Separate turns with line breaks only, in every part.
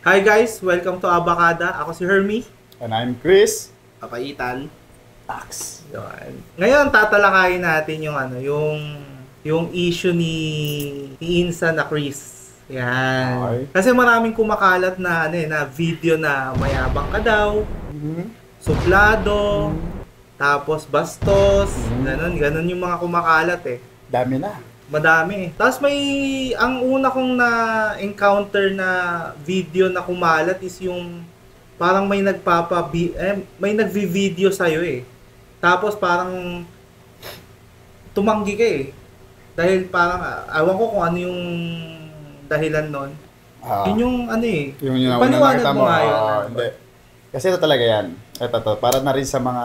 Hi guys, welcome to Abacada. Ako si Hermie.
And I'm Chris.
Papaitan.
Tax.
Yun. Ngayon tatalakayin natin yung issue ni Insa na Chris. Yan.
Okay.
Kasi maraming kumakalat na video na mayabang ka daw, suplado, tapos bastos, ganun yung mga kumakalat eh.
Dami na.
Madami. Tapos ang una kong na-encounter na video na kumalat is yung parang may nagvi-video sa'yo eh. Tapos parang tumanggi ka eh. Dahil parang, awan ko kung ano yung dahilan nun. Yun yung ano eh.
Yung
Paliwanag mo nga yun.
Hindi. Kasi ito talaga yan. Ito. Para na rin sa mga,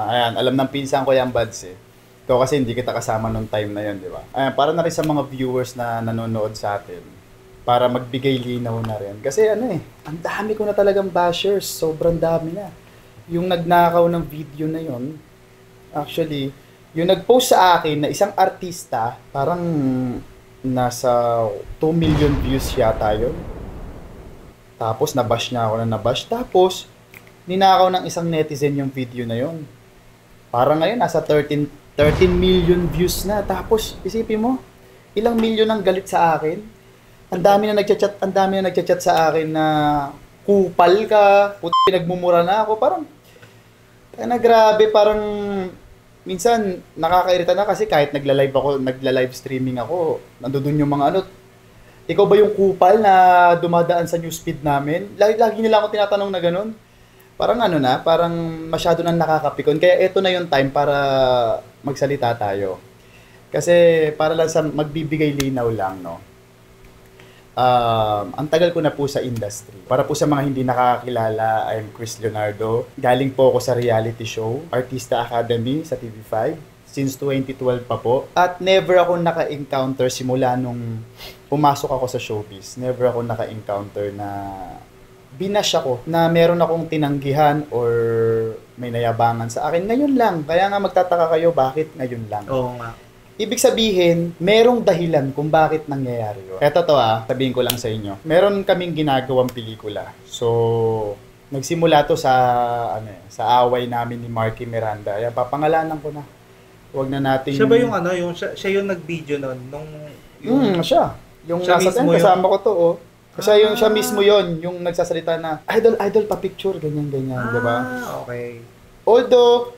ayan, alam ng pinsan ko yan, Bads eh. Ito kasi hindi kita kasama nung time na yun, di ba? Ayan, para na rin sa mga viewers na nanonood sa atin. Para magbigay linaw na rin. Kasi ano eh, ang dami ko na talagang bashers. Sobrang dami na. Yung nagnakaw ng video na yun, actually, yung nag-post sa akin na isang artista, parang nasa 2 million views yata yun. Tapos nabash niya ako na nabash. Tapos, ninakaw ng isang netizen yung video na yun. Parang ngayon, nasa 13 million views na. Tapos, isipin mo, ilang milyon ang galit sa akin. Ang dami na nagchat sa akin na kupal ka, pinagmumura na ako. Parang, grabe, parang minsan nakakairita na kasi kahit nagla-live streaming ako, nandoon yung mga ano, ikaw ba yung kupal na dumadaan sa newsfeed namin? Lagi nila ako tinatanong na ganun. Parang parang masyado nang nakakapikon. Kaya ito na yung time para magsalita tayo. Kasi para lang sa magbibigay linaw lang, no? Ang tagal ko na po sa industry. Para po sa mga hindi nakakilala, I'm Chris Leonardo. Galing po ako sa reality show, Artista Academy sa TV5. Since 2012 pa po. At never ako naka-encounter simula nung pumasok ako sa showbiz. Never ako naka-encounter na binash ako, na meron akong tinanggihan or may nayabangan sa akin. Ngayon lang. Kaya nga magtataka kayo, bakit ngayon lang?
Oo nga.
Ibig sabihin, merong dahilan kung bakit nangyayari yun. Eto to sabihin ko lang sa inyo. Meron kaming ginagawang pelikula. So, nagsimula to sa away namin ni Marky Miranda. Ayan, papangalanan ko na. Huwag na natin...
Siya ba yung siya yung nag-video nun?
Siya. Yung
siya
nasa
mismo
kasama ko to, siya mismo yon yung nagsasalita na, idol, pa-picture, ganyan, di ba?
Okay.
Although,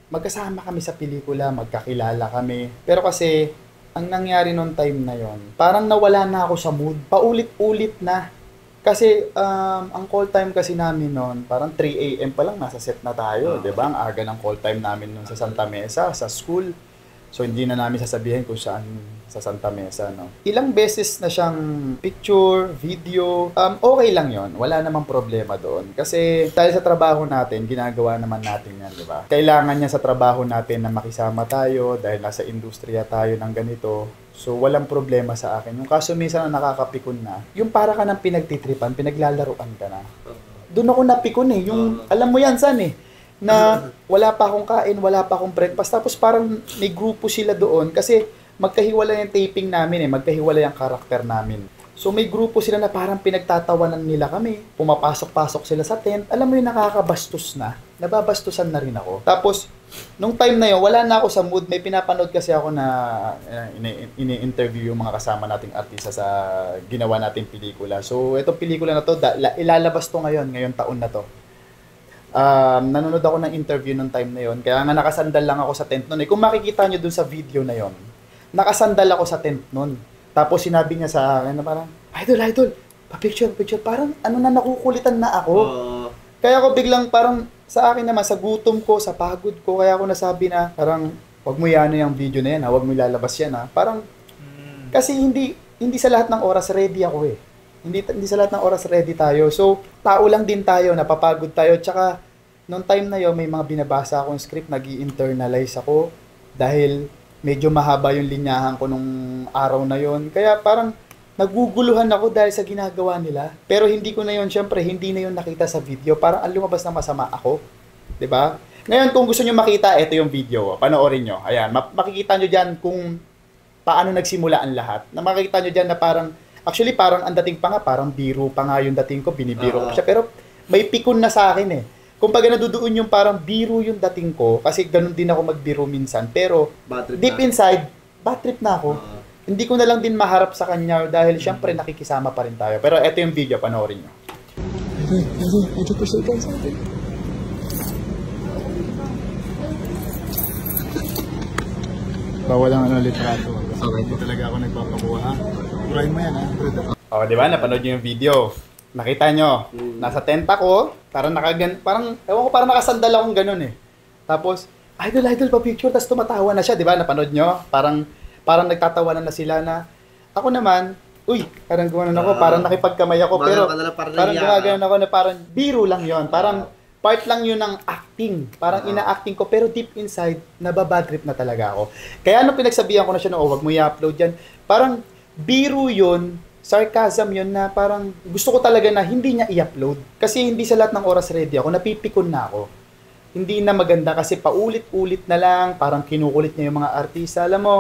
magkasama kami sa pelikula, magkakilala kami. Pero kasi, ang nangyari noong time na yon, parang nawala na ako sa mood. Paulit-ulit na. Kasi, ang call time kasi namin noon, parang 3 a.m. pa lang nasa set na tayo, di ba? Ang aga ng call time namin noon sa Santa Mesa, sa school. So, hindi na namin sasabihin kung saan sa Santa Mesa, no? Ilang beses na siyang picture, video, okay lang yon, wala namang problema doon. Kasi, dahil sa trabaho natin, ginagawa naman natin yan, di ba? Kailangan niya sa trabaho natin na makisama tayo, dahil nasa industriya tayo ng ganito. So, walang problema sa akin. Yung kaso minsan na nakakapikon na, yung para ka ng pinagtitripan, pinaglalaruan ka na. Doon ako napikon eh. Yung, alam mo yan, San eh, na wala pa akong kain, wala pa akong breakfast. Tapos parang may grupo sila doon kasi magkahiwalay yung taping namin eh, magkahiwalay ang karakter namin. So may grupo sila na parang pinagtatawanan nila kami. Pumapasok-pasok sila sa tent. Alam mo yung nakakabastos na. Nababastusan na rin ako. Tapos, nung time na yun, wala na ako sa mood. May pinapanood kasi ako na ini-interview yung mga kasama nating artista sa ginawa nating pelikula. So, itong pelikula na to, ilalabas to ngayong taon na to. Nanonood ako ng interview nung time na yun. Kaya nga nakasandal lang ako sa tent nun. Kung makikita nyo dun sa video na yun, nakasandal ako sa tent nun. Tapos sinabi niya sa akin na parang, idol, pa-picture. Parang nakukulitan na ako. Kaya ako biglang parang sa akin naman, sa gutom ko, sa pagod ko, kaya ako nasabi na parang, wag mo yan yung video na yan, wag mo ilalabas yan. Parang, kasi hindi sa lahat ng oras ready ako eh. Hindi sa lahat ng oras ready tayo. So, tao lang din tayo, napapagod tayo. Tsaka, nung time na yun, may mga binabasa akong script, nag-i-internalize ako dahil medyo mahaba yung linyahan ko nung araw na yon. Kaya parang naguguluhan ako dahil sa ginagawa nila. Pero hindi ko na yon, syempre, hindi na yon nakita sa video. Parang ang lumabas na masama ako. 'Di ba? Ngayon, kung gusto nyo makita, ito yung video. Panoorin nyo. Ayan, makikita nyo dyan kung paano nagsimula ang lahat. Na makikita nyo dyan na parang Actually, parang ang dating pa nga, parang biro pa nga yung dating ko, binibiro ko siya. Pero may pikon na sa akin eh. Kumbaga nadudoon yung parang biro yung dating ko, kasi ganun din ako magbiro minsan. Pero deep inside, bad trip na ako. Hindi ko na lang din maharap sa kanya dahil syempre nakikisama pa rin tayo. Pero eto yung video, panoorin nyo. Ito po siya sa atin. Bawal ang litrato. Hindi talaga ako nagpapakuha ha. Purahin mo yan ha. O, di ba? Napanood nyo yung video. Nakita nyo, nasa tent ako, parang ewan ko, parang nakasandal akong ganun eh. Tapos, idol pa picture, tapos tumatawa na siya, di ba? Napanood nyo? Parang nagtatawanan na sila na, ako naman, parang gumanon ako, parang nakipagkamay ako, pero parang gumaganon ako na parang biro lang yon, parang part lang yun ng acting. Parang ina-acting ko, pero deep inside, nababad trip na talaga ako. Kaya nung pinagsabihan ko na siya, wag mo i-upload yan, parang biro yun, sarcasm yun na parang gusto ko talaga na hindi niya i-upload. Kasi hindi sa lahat ng oras ready ako, napipikon na ako. Hindi na maganda kasi paulit-ulit na lang, parang kinukulit niya yung mga artista. Alam mo,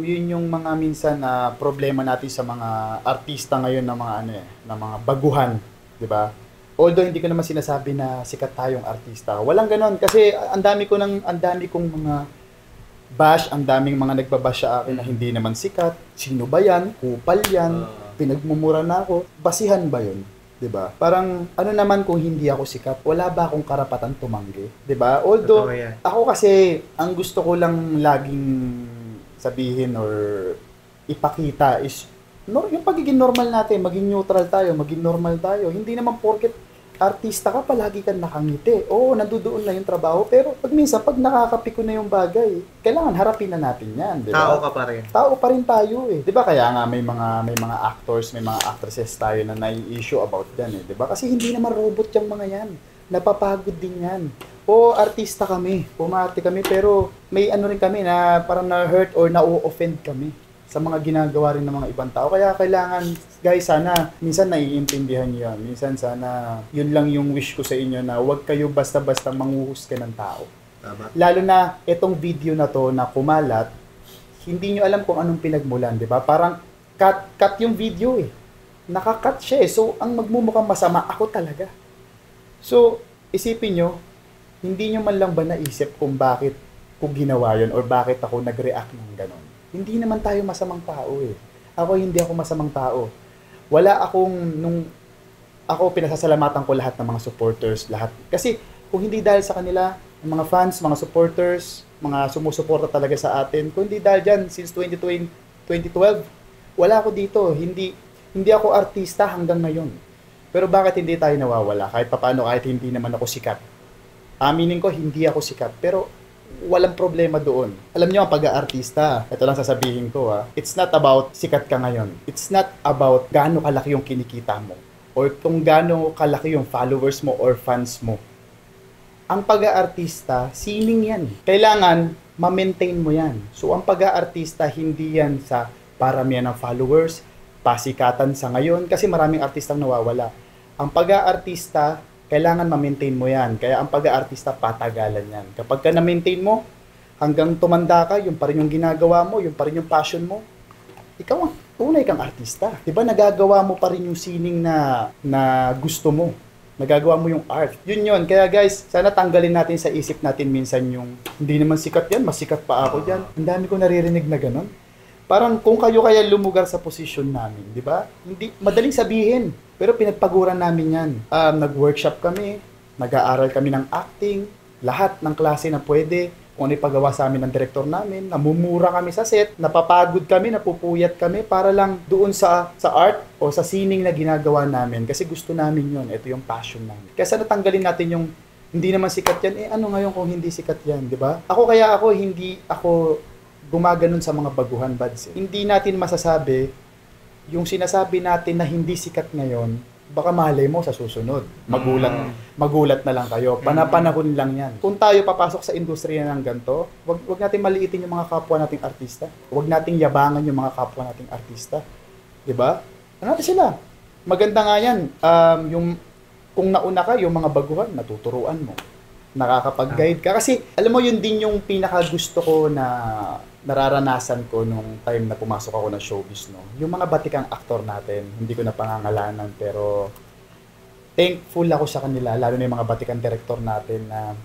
yun yung mga minsan na problema natin sa mga artista ngayon na mga na mga baguhan, 'di ba? Although hindi ko naman sinasabi na sikat tayong artista. Walang ganoon kasi ang dami kong mga bash, ang daming mga nagbabash sa akin na hindi naman sikat. Sino ba 'yan? Kupal 'yan. Pinagmumura na ako. Basihan ba 'yun? 'Di ba? Parang ano naman kung hindi ako sikat, wala ba akong karapatan tumanggi, 'di ba? Although ako kasi ang gusto ko lang laging sabihin or ipakita is yung pagiging normal natin, maging neutral tayo, maging normal tayo. Hindi naman porket artista ka, palagi kang nakangiti. Oo, nandoon na yung trabaho, pero pag nakakapiko na yung bagay, kailangan harapin na natin yan, di ba?
Tao ka pa rin.
Tao pa rin tayo eh. Di ba kaya nga may mga actors, may mga actresses tayo na nai-issue about yan eh, di ba? Kasi hindi naman robot yung mga yan. Napapagod din yan. O artista kami, umarte kami, pero may rin kami na parang na-hurt or na-offend kami sa mga ginagawa rin ng mga ibang tao. Kaya kailangan, guys, sana, minsan naiintindihan nyo yan. Minsan sana, yun lang yung wish ko sa inyo na huwag kayo basta-basta manghuhusga ng tao.
Tama.
Lalo na itong video na to na kumalat, hindi nyo alam kung anong pinagmulan, di ba? Parang cut yung video eh. Nakakat siya eh. So, ang magmumukhang masama, ako talaga. So, isipin nyo, hindi nyo man lang ba naisip kung bakit ko ginawa yun or bakit ako nag-react ng ganon? Hindi naman tayo masamang tao eh. Hindi ako masamang tao. Ako pinasasalamatan ko lahat ng mga supporters, lahat. Kasi kung hindi dahil sa kanila, mga fans, mga supporters, mga sumusuporta talaga sa atin, kung hindi dahil dyan, since 2012, wala ako dito. Hindi ako artista hanggang ngayon. Pero bakit hindi tayo nawawala? Kahit papaano, kahit hindi naman ako sikat. Aminin ko, hindi ako sikat. Pero walang problema doon. Alam niyo ang pag-aartista, ito lang sasabihin ko it's not about sikat ka ngayon. It's not about gaano kalaki yung kinikita mo or kung gaano kalaki yung followers mo or fans mo. Ang pag-aartista, sining yan. Kailangan ma-maintain mo yan. So ang pag-aartista, hindi yan sa paramihan ng followers, pasikatan sa ngayon, kasi maraming artistang nawawala. Ang pag-aartista, kailangan ma-maintain mo yan. Kaya ang pag-aartista, patagalan yan. Kapag ka na-maintain mo, hanggang tumanda ka, yung pa rin yung ginagawa mo, yung pa rin yung passion mo, ikaw ang tunay kang artista. Diba nagagawa mo pa rin yung sining na gusto mo. Nagagawa mo yung art. Yun. Kaya guys, sana tanggalin natin sa isip natin minsan yung, hindi naman sikat yan, mas sikat pa ako dyan. Ang dami ko naririnig na ganun. Parang kung kayo kaya lumugar sa posisyon namin, di ba? Hindi madaling sabihin, pero pinagpaguran namin 'yan. Nag-workshop kami, nag-aaral kami ng acting, lahat ng klase na pwede. Kung ano ipagawa sa amin ng director namin, namumura kami sa set, napapagod kami, napupuyat kami para lang doon sa art o sa sining na ginagawa namin kasi gusto namin 'yon. Ito yung passion namin. Kaya sana tanggalin natin yung hindi naman sikat 'yan. Ano ngayon kung hindi sikat 'yan, di ba? Hindi ako gumaganon sa mga baguhan, buds. Hindi natin masasabi yung sinasabi natin na hindi sikat ngayon, baka malay mo sa susunod. Magulat na lang kayo. Panapanahon lang yan. Kung tayo papasok sa industriya ng ganito, wag natin maliitin yung mga kapwa nating artista. Wag nating yabangan yung mga kapwa nating artista. 'Di ba? Ano natin sila? Maganda nga yan. Kung nauna ka, yung mga baguhan, natuturuan mo. Nakakapag-guide ka. Kasi, alam mo, yun din yung pinaka gusto ko na nararanasan ko nung time na pumasok ako ng showbiz, no? Yung mga batikang aktor natin, hindi ko na pangangalanan, pero thankful ako sa kanila, lalo na yung mga batikang director natin na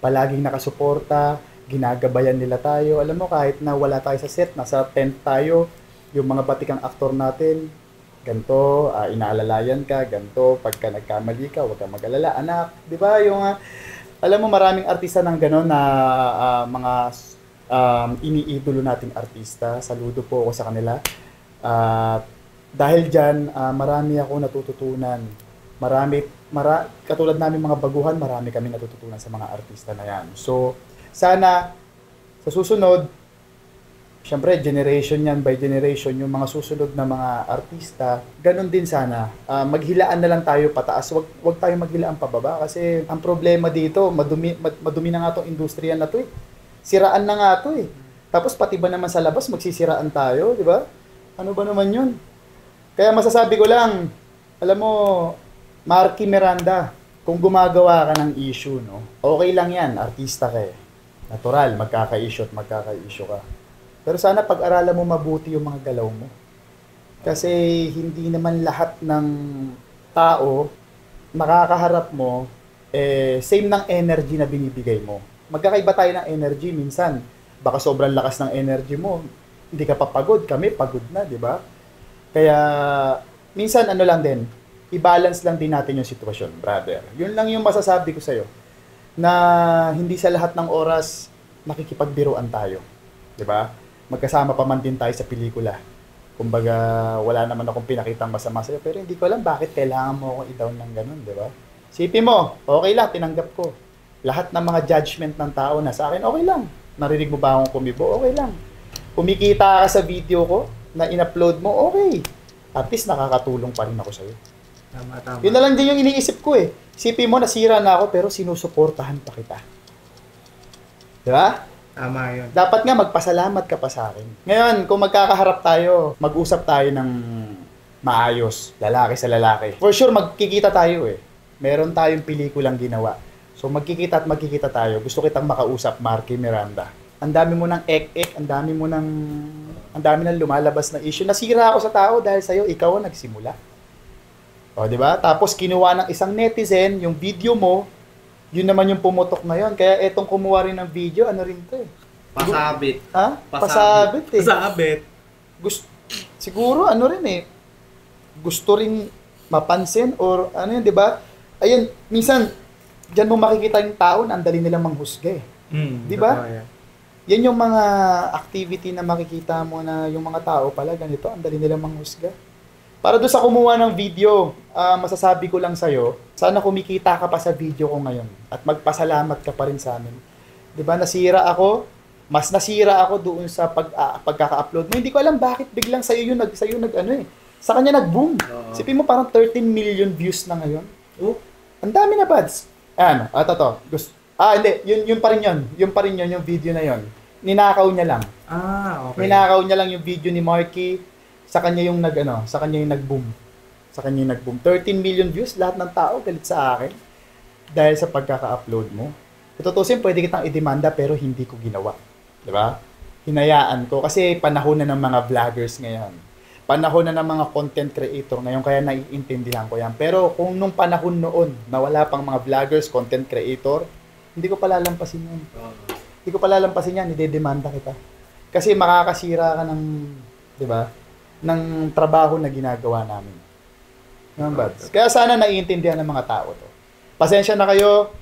palaging nakasuporta, ginagabayan nila tayo. Alam mo, kahit na wala tayo sa set, nasa tent tayo, yung mga batikang aktor natin, ganto, inaalalayan ka, ganto, pagka nagkamali ka, huwag kang mag-alala, anak. Di ba? Yung, alam mo, maraming artista ng gano'n na mga iniidolo nating artista. Saludo po ako sa kanila. Dahil dyan, marami ako natututunan. Katulad namin mga baguhan, marami kami natututunan sa mga artista na yan. So, sana sa susunod, syempre generation yan by generation, yung mga susunod na mga artista, ganun din sana. Maghilaan na lang tayo pataas, wag tayo maghilaan pababa kasi ang problema dito, madumi na nga tong industriya na to eh. Siraan na nga to eh. Tapos pati ba naman sa labas magsisiraan tayo, di ba? Ano ba naman yun? Kaya masasabi ko lang, alam mo, Marky Miranda, kung gumagawa ka ng issue, no, okay lang yan, artista ka eh. Natural, magkaka-issue at magkaka-issue ka. Pero sana pag-aralan mo mabuti yung mga galaw mo. Kasi hindi naman lahat ng tao makakaharap mo, same ng energy na binibigay mo. Magkakaiba tayo ng energy minsan. Baka sobrang lakas ng energy mo, hindi ka pa pagod, kami pagod na, di ba? Kaya minsan ano lang din, i-balance lang din natin yung sitwasyon, brother. Yun lang yung masasabi ko sa'yo, na hindi sa lahat ng oras makikipagbiruan tayo, di ba? Magkasama pa man din tayo sa pelikula. Kumbaga, wala naman akong pinakitang masama sa'yo, pero hindi ko alam bakit kailangan mo akong i-down ng ganun, di ba? Sipin mo, okay lang, tinanggap ko. Lahat ng mga judgment ng tao na sa akin, okay lang. Narinig mo ba akong kumibo? Okay lang. Kumikita ka sa video ko, na in-upload mo, okay. At least nakakatulong pa rin ako sa'yo.
Tama, tama.
Yun na lang din yung iniisip ko eh. Sipin mo, nasira na ako, pero sinusuportahan pa kita. Di ba?
Tama yun.
Dapat nga magpasalamat ka pa sa akin. Ngayon, kung magkakaharap tayo, mag-usap tayo ng maayos, lalaki sa lalaki. For sure, magkikita tayo eh. Meron tayong pelikulang ginawa. So magkikita at magkikita tayo. Gusto kitang makausap, Marky Miranda. Ang dami mo ng ek-ek, ang dami nang lumalabas na issue. Nasira ako sa tao dahil sa'yo, ikaw ang nagsimula. O, di ba? Tapos kinuha ng isang netizen, yung video mo, yun naman yung pumutok ngayon. Kaya etong kumuha rin ng video, ano rin to eh.
Pasabit.
Ha? Pasabit eh.
Pasabit.
Siguro ano rin eh. Gusto rin mapansin or ano yun, di ba? Ayun, minsan, diyan mo makikita yung tao na ang dali nilang manghusga eh. Di ba? Yan yung mga activity na makikita mo na yung mga tao pala, ganito, ang dali nilang manghusga. Para doon sa kumuha ng video, masasabi ko lang sa'yo, sana kumikita ka pa sa video ko ngayon at magpasalamat ka pa rin sa amin. Di ba? Nasira ako, mas nasira ako doon sa pagkaka-upload mo. Hindi ko alam bakit biglang sa'yo ano eh. Sa kanya nag-boom. Sipin mo parang 13 million views na ngayon.
Oh,
ang dami na buds. Ano, hindi, yun pa rin yun. Yun pa rin yun, yung video na yun. Ninakaw niya lang.
okay.
Ninakaw niya lang yung video ni Marky. Sa kanya yung nag-boom. Sa kanya yung nag-boom. 13 million views, lahat ng tao galit sa akin. Dahil sa pagkaka-upload mo. Tutusin, pwede kitang idemanda pero hindi ko ginawa. Diba? Hinayaan ko. Kasi panahon na ng mga vloggers ngayon. Panahon na ng mga content creator ngayon, kaya naiintindihan ko yan. Pero kung nung panahon noon, na wala pang mga vloggers, content creator, hindi ko palalampasin yan. Hindi ko palalampasin yan, idedemanda kita. Kasi makakasira ka ng, di ba, ng trabaho na ginagawa namin. Kaya sana naiintindihan ng mga tao to. Pasensya na kayo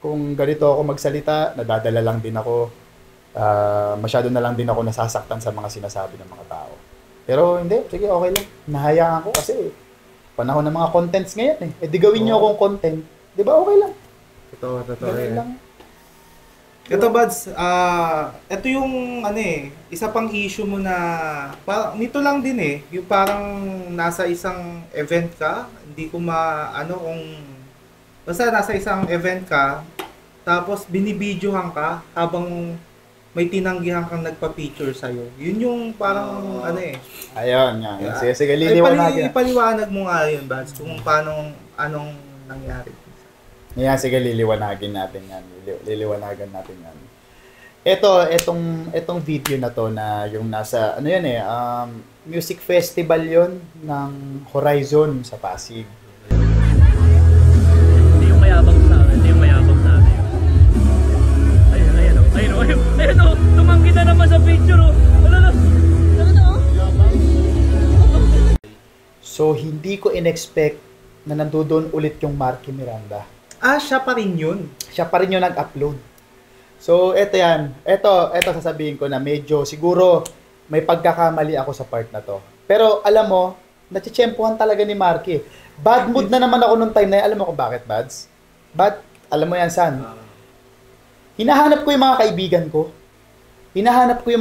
kung ganito ako magsalita, nadadala lang din ako, masyado na lang din ako nasasaktan sa mga sinasabi ng mga tao. Pero hindi, sige, okay lang. Nahayaan ko kasi panahon ng mga contents ngayon eh. Di gawin nyo akong content. Di ba okay lang?
Totoo
Gawin lang.
Ito, Buds, ito yung isa pang issue mo na nito lang din eh, yung parang nasa isang event ka, hindi ko kung basta nasa isang event ka, tapos binibidyohan ka habang may tinanggihan kang nagpa-picture sa'yo. Yun yung parang
Ayun, yan. Sige, liliwanagin.
Ipaliwanag mo nga yun, Buds, kung anong nangyari.
Yan, sige, liliwanagin natin yan. Liliwanagan natin yan. Etong video na to na yung nasa, ano yan eh, music festival yon ng Horizon sa Pasig.
Hindi yung mayabang sa akin, hindi yung mayabang sa akin. Ayun o, tumanggi na naman sa picture o.
So, hindi ko in-expect na nandoon ulit yung Marky Miranda.
Siya pa rin yun.
Siya pa rin yung nag-upload. So, eto yan. Eto sasabihin ko na medyo siguro may pagkakamali ako sa part na to. Pero alam mo, natsitsyempohan talaga ni Marky. Bad mood na naman ako nung time na yan. Alam mo kung bakit, Bads? Alam mo yan, San? Hinahanap ko yung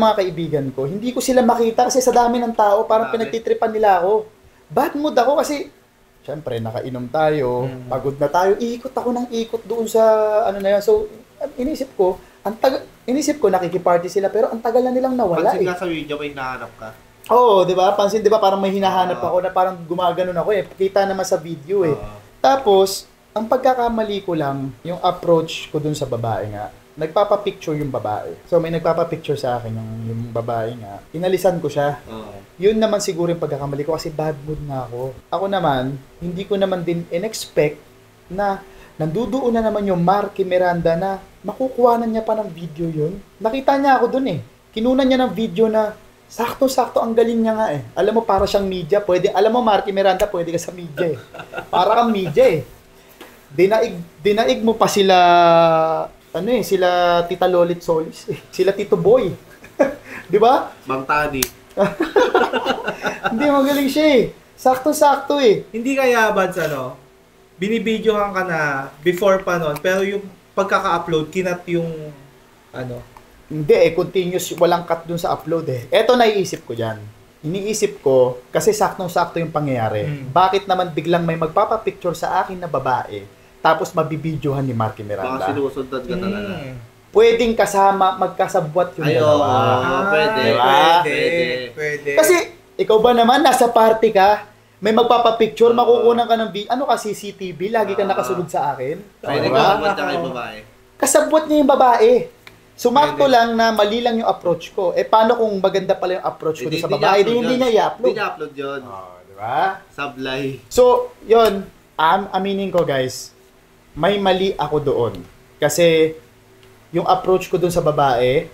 mga kaibigan ko. Hindi ko sila makita kasi sa dami ng tao, parang pinagtitripan nila ako. Bad mood ako kasi, syempre, nakainom tayo, pagod na tayo, ikot ako ng ikot doon sa, ano na yan. So, inisip ko, nakikiparty sila, pero ang tagal na nilang nawala.
Pansin ka sa video, may hinahanap ka.
Oo, di ba? Pansin, di ba? Parang may hinahanap ako na parang gumaganon ako eh. Kita naman sa video eh. Tapos, ang pagkakamali ko lang, yung approach ko dun sa babae nga, nagpapapicture yung babae. So, may nagpapapicture sa akin yung babae nga. Inalisan ko siya. Yun naman siguro yung pagkakamali ko kasi bad mood na ako. Ako naman, hindi ko naman din in-expect na nandudoon na naman yung Marky Miranda na makukuhanan niya pa ng video yun. Nakita niya ako dun eh. Kinunan niya ng video na sakto-sakto ang galing niya nga eh. Alam mo, para siyang media. Alam mo, Marky Miranda, pwede ka sa media eh. Para kang media eh. Dinaig mo pa sila, sila Tita Lolit Solis eh. Sila Tito Boy. Di ba?
Bang Tani.
Hindi, magaling siya eh. Sakto-sakto eh.
Hindi kaya, Bads, binibidyohan ka na before pa nun, pero yung pagkaka-upload, kinat yung,
Hindi continuous, walang cut dun sa upload eh. Eto naiisip ko dyan. Iniisip ko, kasi saktong-sakto yung pangyayari. Bakit naman biglang may magpapapicture sa akin na babae, tapos mabibidyohan ni Marky Miranda?
Baka sinusundan ka talaga.
Pwedeng magkasabwat yung dalawa.
Pwede.
Pwede.
Kasi, ikaw ba naman, nasa party ka, may magpapapicture, makukunan ka ng ano ka, CCTV, lagi ka nakasunod sa akin.
Pwede
Diba?
ka pumunta kay babae.
Kasabwat niya yung babae. Sumakto lang na mali lang yung approach ko. Paano kung maganda pala yung approach ko sa babae? Hindi niya i-upload.
Hindi niya upload yun.
Diba?
Sablay.
So, yun. Aminin ko guys, may mali ako doon. Kasi, yung approach ko doon sa babae,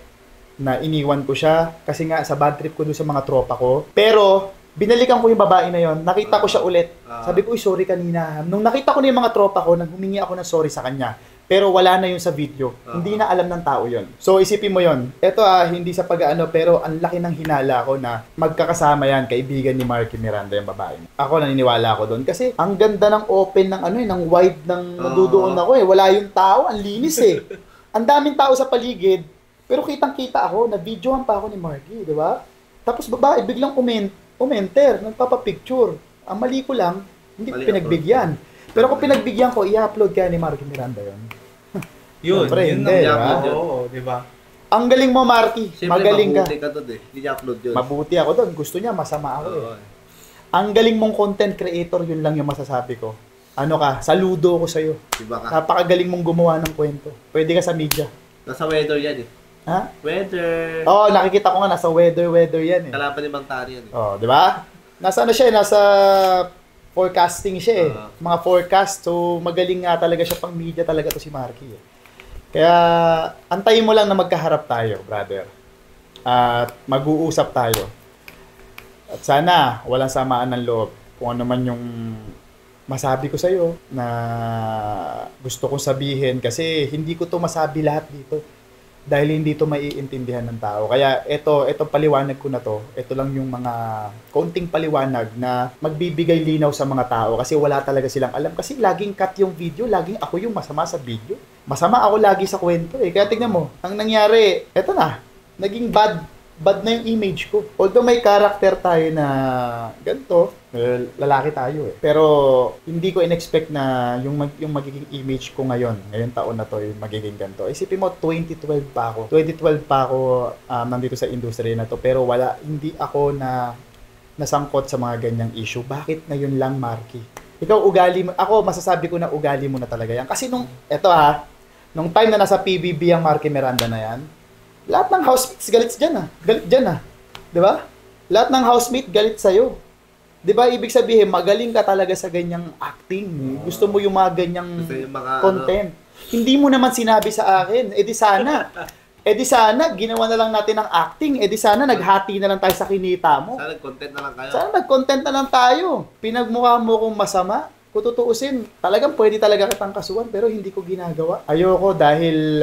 na iniwan ko siya, kasi nga sa bad trip ko doon sa mga tropa ko. Pero, binalikan ko yung babae na yon, nakita ko siya ulit. Sabi ko, sorry kanina. Nung nakita ko na yung mga tropa ko, humingi ako ng sorry sa kanya. Pero wala na yun sa video. Hindi na alam ng tao yon. So isipin mo yon. Ito hindi sa pag-ano, pero ang laki ng hinala ko na magkakasama yan, kaibigan ni Marky Miranda yung babae. Ako naniniwala ako doon kasi ang ganda ng open ng ng wide ng nadudoon ako eh. Wala yung tao, ang linis eh. Ang daming tao sa paligid, pero kitang-kita ako, na-videohan pa ako ni Marky, di ba? Tapos babae biglang umenter, nagpapapicture. Ang mali ko lang, hindi ko pinagbigyan. Pero kung pinagbigyan ko, i-upload kaya ni Marky Miranda yun.
Yun
hindi,
ang
diba?
Oo, di ba?
Ang galing mo, Marky.
Siyempre,
Magaling ka.
mabuti ka doon eh. Hindi niya upload yun.
Mabuti ako doon. Gusto niya, masama ako eh. Ang galing mong content creator, yun lang yung masasabi ko. Ano ka, saludo ko sa'yo.
Diba ka?
Napakagaling mong gumawa ng kwento. Pwede ka sa media.
Nasa weather yan eh.
Ha?
Weather.
Oo, nakikita ko nga, nasa weather yan eh.
Kalaban ni Bang Tani yan eh.
Oh, di ba? Nasa nasa forecasting siya eh. Mga forecast. So, magaling nga talaga siya pang media talaga to si Marky eh. Kaya, antayin mo lang na magkaharap tayo, brother. At mag-uusap tayo. At sana, walang samaan ng loob. Kung ano man yung masabi ko sa'yo na gusto kong sabihin kasi hindi ko to masabi lahat dito. Dahil hindi to maiintindihan ng tao. Kaya ito paliwanag ko na to. Ito lang yung mga kaunting paliwanag na magbibigay linaw sa mga tao kasi wala talaga silang alam. Kasi laging cut yung video, laging ako yung masama sa video. Masama ako lagi sa kwento eh. Kaya tignan mo, ang nangyari, eto na, naging bad na yung image ko. Although may character tayo na ganito, lalaki tayo eh. Pero hindi ko in-expect na yung magiging image ko ngayong taon na to, yung magiging ganito. Isipin mo, 2012 pa ako nandito sa industry na to. Pero hindi ako nasangkot sa mga ganyang issue. Bakit ngayon lang, Marky? Ikaw, ugali mo, ako masasabi ko na ugali mo na talaga yan. Kasi nung time na nasa PBB ang Marky Miranda na yan, Lahat ng housemates galit dyan ah. Galit dyan ah. Di ba? Lahat ng housemate galit sa'yo. Di ba? Ibig sabihin, magaling ka talaga sa ganyang acting. Gusto mo yung mga ganyang
Gusto yung mga,
content. Hindi mo naman sinabi sa akin. Eh di sana. Ginawa na lang natin ng acting. Eh di sana, naghati na lang tayo sa kinita mo.
Sana content na lang kayo.
Sana nag-content na lang tayo. Pinagmukha mo kong masama. Kung tutuusin, talagang pwede talaga kitang kasuhan pero hindi ko ginagawa. Ayoko dahil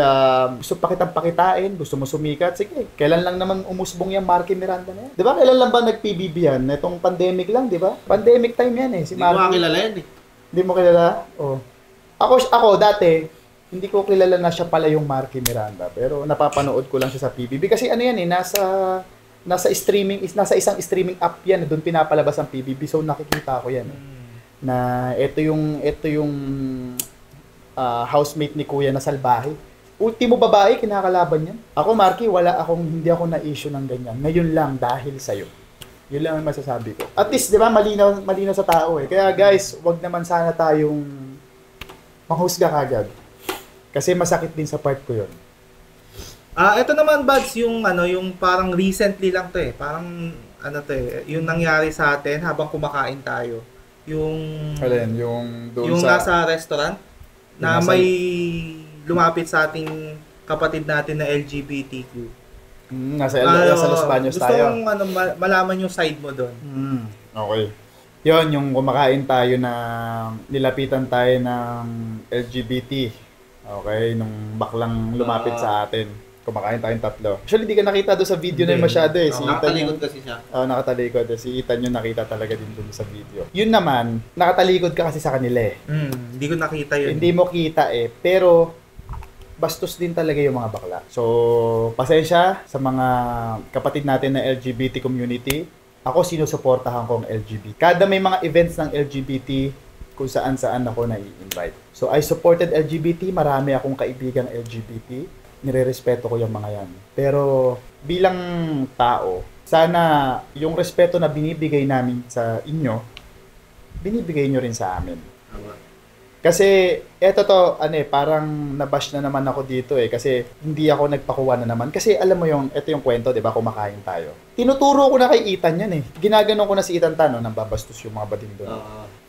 gusto pa kitang pakitain, gusto mo sumikat. Sige, kailan lang naman umusbong yung Marky Miranda na yan? Di ba kailan lang ba nag-PBB yan? Itong pandemic lang, di ba? Pandemic time yan eh. Si
Hindi ko
Marky.
kilala yan eh.
Hindi mo kilala? Oh. Ako dati, hindi ko kilala na siya pala yung Marky Miranda. Pero napapanood ko lang siya sa PBB. Kasi ano yan eh, nasa isang streaming app yan. Doon pinapalabas ang PBB. So nakikita ko yan. Na ito yung housemate ni Kuya na salbahe. Ultimo babae, kinakalaban yan. Ako, Marky, hindi ako na-issue ng ganyan. Ngayon lang, dahil sa'yo. Yun lang ang masasabi ko. At least, di ba, malinaw sa tao eh. Kaya guys, wag naman sana tayong manghusga kagad. Kasi masakit din sa part ko yun.
Ito naman, Buds, yung parang recently lang to eh. Parang, yung nangyari sa atin habang kumakain tayo. Yung
doon
nasa restaurant na may lumapit sa ating kapatid natin na LGBTQ.
Nasa Los Baños tayo.
Gusto kong malaman yung side mo doon.
Okay. Yon yung kumakain tayo na nilapitan tayo ng LGBT. Okay, nung baklang lumapit sa atin. Kumakain tayong tatlo. Actually, di ka nakita doon sa video na yun masyado eh.
Nakatalikod kasi siya.
Nakatalikod. Si Ethan yung nakita talaga din doon sa video. Yun naman, nakatalikod ka kasi sa kanila eh.
Hindi ko nakita yun.
Hindi mo kita eh. Pero, bastos din talaga yung mga bakla. So, pasensya sa mga kapatid natin na LGBT community. Ako, sinusuportahan ko ang LGBT. Kada may mga events ng LGBT, kung saan-saan ako na-i-invite. So, I supported LGBT. Marami akong kaibigang LGBT. Nire-respeto ko yung mga yan. Pero bilang tao, sana yung respeto na binibigay namin sa inyo, binibigay nyo rin sa amin. Kasi parang nabash na naman ako dito eh. Kasi hindi ako nagpakuha na naman. Kasi alam mo ito yung kwento, di ba, kumakain tayo. Tinuturo ko na kay Ethan yan eh. Ginaganon ko na si Ethan nang babastos yung mga bading doon.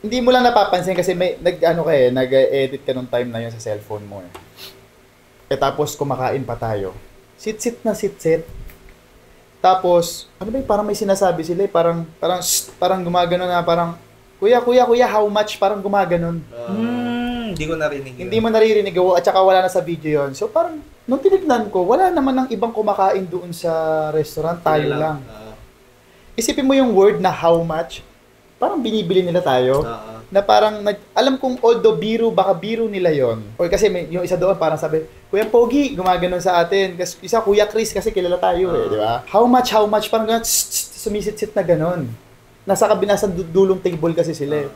Hindi mo lang napapansin kasi nag-edit ka nung time na yun sa cellphone mo eh. Tapos kumakain pa tayo. Sit-sit. Tapos, parang may sinasabi sila eh. Parang gumaganon na parang, Kuya, how much? Parang gumaganon.
Hindi ko narinig.
Hindi mo naririnig. At saka wala na sa video yon. So parang, nung tinignan ko, wala naman ng ibang kumakain doon sa restaurant. Tayo lang. Isipin mo yung word na how much. Parang binibili nila tayo. Na parang, alam kong although baka biro nila yon. O kasi yung isa doon parang sabi, Kuya Pogi, gumaganon sa atin. Kasi isa, Kuya Chris, kasi kilala tayo eh, di ba? How much? Parang gano'n, sumisit-sit na gano'n. Nasa kabinasang dulong table kasi sila eh.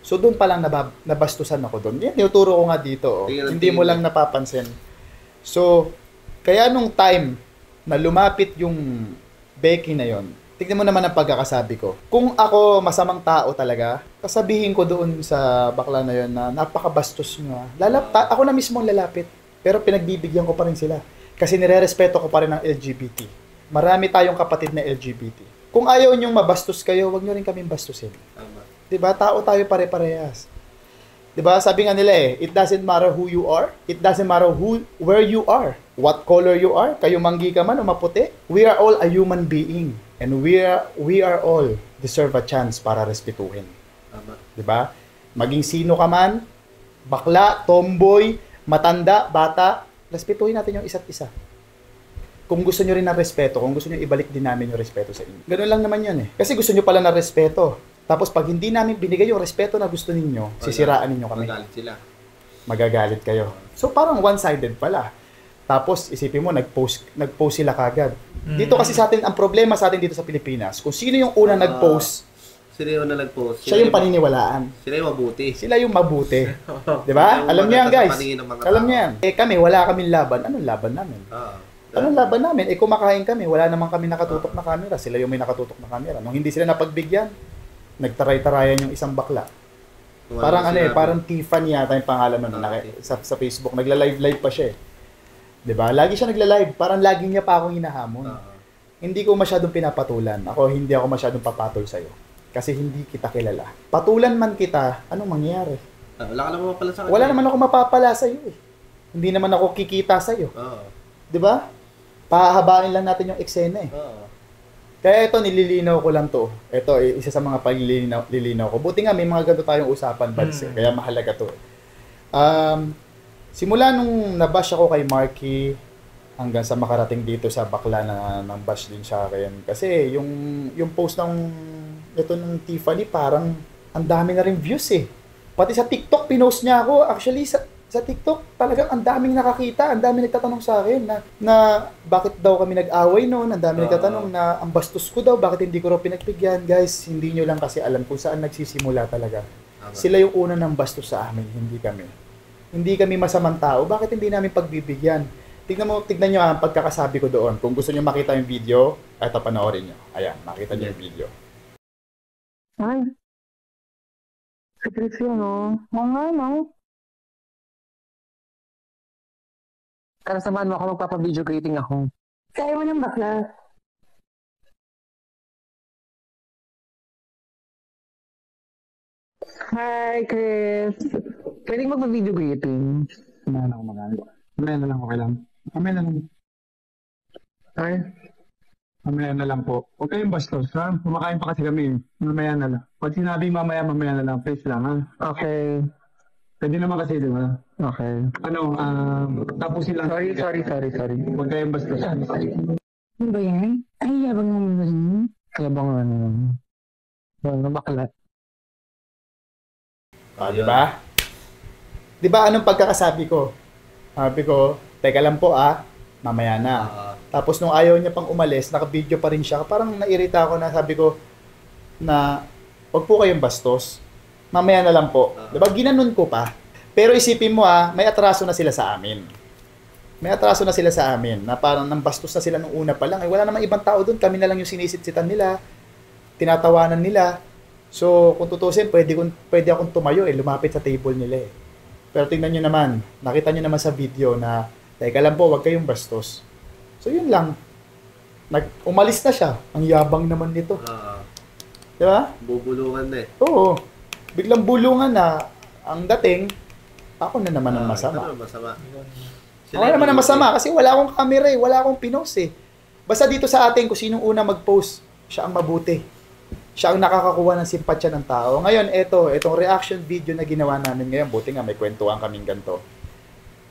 So doon pa lang nabastusan ako doon. Yan, tinuturo ko nga dito. Hindi mo lang napapansin. So, kaya nung time na lumapit yung Becky na yon, tignan mo naman ang pagkakasabi ko. Kung ako masamang tao talaga, kasabihin ko doon sa bakla na yon na napakabastos nyo. Ako na mismo ang lalapit. Pero pinagbibigyan ko pa rin sila. Kasi nire-respeto ko pa rin ang LGBT. Marami tayong kapatid na LGBT. Kung ayaw nyong mabastos kayo, wag nyo rin kaming bastusin. Diba? Tao tayo pare-parehas. Diba? Sabi nga nila eh, it doesn't matter who you are. It doesn't matter where you are. What color you are. Kayo manggi ka man o maputi. We are all a human being. And we are all deserve a chance para respetuhin. Diba? Maging sino ka man, bakla, tomboy, matanda, bata, respetuhin natin yung isa't isa. Kung gusto nyo rin ng respeto, kung gusto nyo ibalik din namin yung respeto sa inyo. Ganun lang naman yun eh. Kasi gusto nyo pala ng respeto. Tapos pag hindi namin binigay yung respeto na gusto ninyo, sisiraan ninyo kami.
Magagalit sila.
Magagalit kayo. So parang one-sided pala. Tapos isipin mo, nag-post sila kagad. Dito kasi sa atin, ang problema sa atin dito sa Pilipinas, kung sino yung unang nag-post,
sila yung nag-post.
Siya yung paniniwalaan.
Sila yung mabuti.
Sila yung mabuti. Diba? Alam niyo yan guys. Alam niyo yan. Kami, wala kaming laban. Anong laban namin? Anong laban namin? Kumakain kami. Wala naman kami nakatutok na camera. Sila yung may nakatutok na camera. Nung hindi sila napagbigyan, nagtaray-tarayan yung isang bakla. Parang parang Tiffany yata yung pangalan nun sa Facebook. Nagla-live pa siya eh. 'Di ba? Lagi siya nagla-live, parang lagi niya pa akong hinahamon.
Oo.
Hindi ko masyadong pinapatulan. Hindi ako masyadong papatol sa'yo. Kasi hindi kita kilala. Patulan man kita, anong mangyayari?
Wala ka naman pala sa kanya.
Wala naman ako mapapala sa'yo eh. Hindi naman ako kikita sa'yo.
Oo.
'Di ba? Pahahabaan lang natin yung eksena eh.
Oo.
Kaya ito, nililinaw ko lang to. Ito, isa sa mga paglilinaw ko. Buti nga, may mga ganito tayong usapan, Bads. Kaya mahalaga to. Simula nung nabash ako kay Marky, hanggang sa makarating dito sa bakla na nang bash din sa akin. Kasi yung post ito ng Tiffany, parang ang dami na rin views eh. Pati sa TikTok, pinost niya ako. Actually, sa TikTok, talagang ang daming nakakita, ang daming nagtatanong sa akin na bakit daw kami nag-away noon, ang daming nagtatanong na ang bastos ko daw, bakit hindi ko raw pinagbigyan. Guys, hindi nyo lang kasi alam kung saan nagsisimula talaga. Sila yung una ng bastos sa amin, hindi kami. Hindi kami masamang tao, bakit hindi namin pagbibigyan? Tignan nyo ang pagkakasabi ko doon. Kung gusto nyo makita yung video, eto panoorin nyo. Ayan, makita nyo yung video.
Ay, secret yun, no? Oo nga, no? Kaya samahan mo ako, magpapa-video creating ako. Kaya mo ng bakla. Hi, Chris. Pwede magpa-video greeting?
Mamaya na ako magano. Mamaya na lang, okay lang. Mamaya na lang.
Ay,
Mamaya na lang po. Huwag kayong bastos, ha? Kumakain pa kasi kami. Mamaya na lang. Pag sinabing mamaya na lang, please lang, ha?
okay.
Pwede naman kasi, di ba?
Okay.
Ano, tapusin lang.
Sorry.
Huwag kayong bastos.
Ano ba yan? Ay, yabang naman ba yun? Yabang naman. Yabang bakla.
Di ba? Di ba anong pagkakasabi ko? Sabi ko, teka lang po mamaya na. Tapos nung ayaw niya pang umalis, naka-video pa rin siya. Parang nairita ako na sabi ko na wag po kayong bastos. Mamaya na lang po. Diba? Ginanon ko pa. Pero isipin mo may atraso na sila sa amin. May atraso na sila sa amin na parang nambastos na sila nung una pa lang. Wala namang ibang tao doon. Kami na lang yung sinisitsitan nila. Tinatawanan nila. So, kung tutusin, pwede akong tumayo lumapit sa table nila eh. Pero tingnan nyo naman. Nakita nyo naman sa video na teka lang po, wag kayong bastos. So, yun lang. Umalis na siya. Ang yabang naman nito. Diba?
Bubulungan na eh.
Oo. Biglang bulungan na ang dating, ako na naman ang masama.
Ano masama?
Ako naman ang masama kasi wala akong camera wala akong pinost eh. Basta dito sa atin, kung sinong una mag-post, siya ang mabuti. Siya ang nakakakuha ng simpatsya ng tao. Ngayon, itong reaction video na ginawa namin ngayon, buti nga may kwentuhan kaming ganito.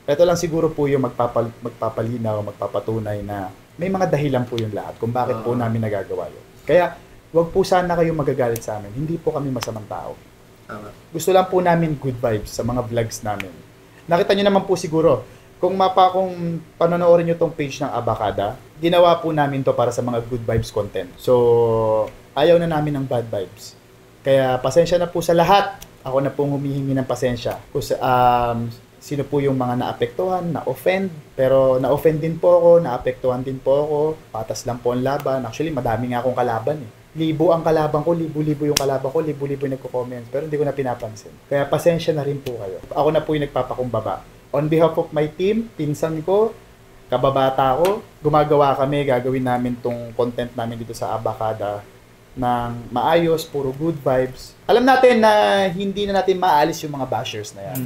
Ito lang siguro po yung magpapalinaw, magpapatunay na may mga dahilan po yung lahat kung bakit po namin nagagawa yun. Kaya, wag po sana kayong magagalit sa amin. Hindi po kami masamang tao. Gusto lang po namin good vibes sa mga vlogs namin. Nakita nyo naman po siguro, kung panonoodin nyo tong page ng Abacada, ginawa po namin to para sa mga good vibes content. So, ayaw na namin ng bad vibes. Kaya, pasensya na po sa lahat. Ako na pong humihingi ng pasensya. Sino po yung mga naapektuhan, na-offend. Pero na-offend din po ako, naapektuhan din po ako. Patas lang po ang laban. Actually, madami nga akong kalaban eh. Libo ang kalaban ko, libo-libo yung kalaban ko, libo-libo yung nagko-comments. Pero hindi ko na pinapansin. Kaya pasensya na rin po kayo. Ako na po yung nagpapakumbaba. On behalf of my team, pinsan ko, kababata ko, gagawin namin tong content namin dito sa Abacada ng maayos, puro good vibes. Alam natin na hindi na natin maalis yung mga bashers na yan.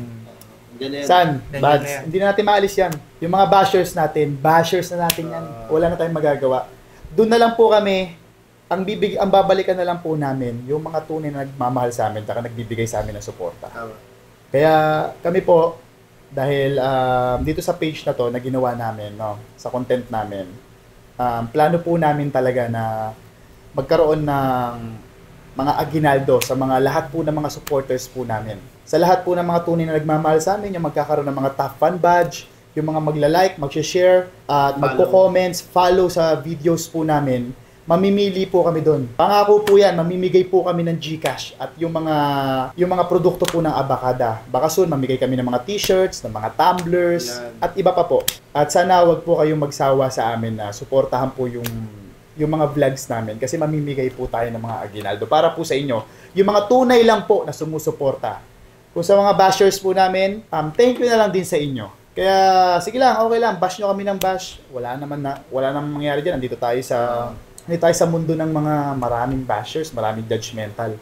San? Bads? Hindi na natin maalis yan. Yung mga bashers na natin yan. Wala na tayong magagawa. Doon na lang po kami, ang babalikan na lang po namin yung mga tunay na nagmamahal sa amin at nagbibigay sa amin ng suporta. Kaya kami po, dahil dito sa page na to na ginawa namin, sa content namin, plano po namin talaga na magkaroon ng mga aginaldo sa mga lahat po ng mga supporters po namin. Sa lahat po ng mga tunay na nagmamahal sa amin, yung magkakaroon ng mga top fan badge, yung mga magla-like, mag-share, at magko-comments, follow sa videos po namin, mamimili po kami doon. Pangako po yan, mamimigay po kami ng GCash at yung mga produkto po ng Abacada. Baka soon, mamigay kami ng mga t-shirts, ng mga tumblers, at iba pa po. At sana wag po kayong magsawa sa amin na suportahan po yung mga vlogs namin kasi mamimigay po tayo ng mga aginaldo para po sa inyo. Yung mga tunay lang po na sumusuporta. Kung sa mga bashers po namin, thank you na lang din sa inyo. Kaya sige lang, okay lang, bash nyo kami ng bash. Wala namang mangyayari diyan. Nandito tayo sa mundo ng mga maraming bashers, maraming judgmental.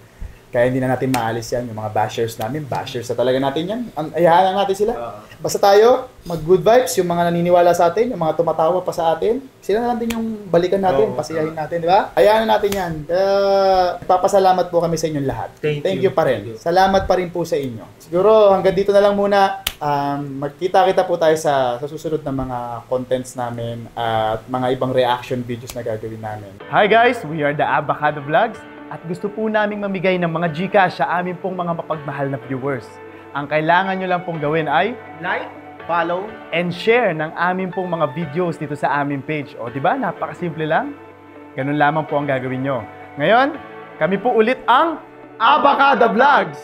Kaya hindi na natin maalis yan, yung mga bashers namin. Bashers na talaga natin yan. Ayahan lang natin sila. Basta tayo, mag-good vibes, yung mga naniniwala sa atin, yung mga tumatawa pa sa atin. Sila na lang din yung balikan natin, pasiyahin natin, di ba? Ayahan na natin yan. Papasalamat po kami sa inyong lahat. Thank you pa rin. Salamat pa rin po sa inyo. Siguro hanggang dito na lang muna. Magkita-kita po tayo sa susunod na mga contents namin at mga ibang reaction videos na gagawin namin. Hi guys! We are the Avocado Vlogs. At gusto po naming mamigay ng mga Gcash sa amin pong mga mapagmahal na viewers. Ang kailangan nyo lang pong gawin ay
Like, follow,
and share ng amin pong mga videos dito sa aming page. O, di ba? Napakasimple lang. Ganun lamang po ang gagawin nyo. Ngayon, kami po ulit ang Avocado Vlogs!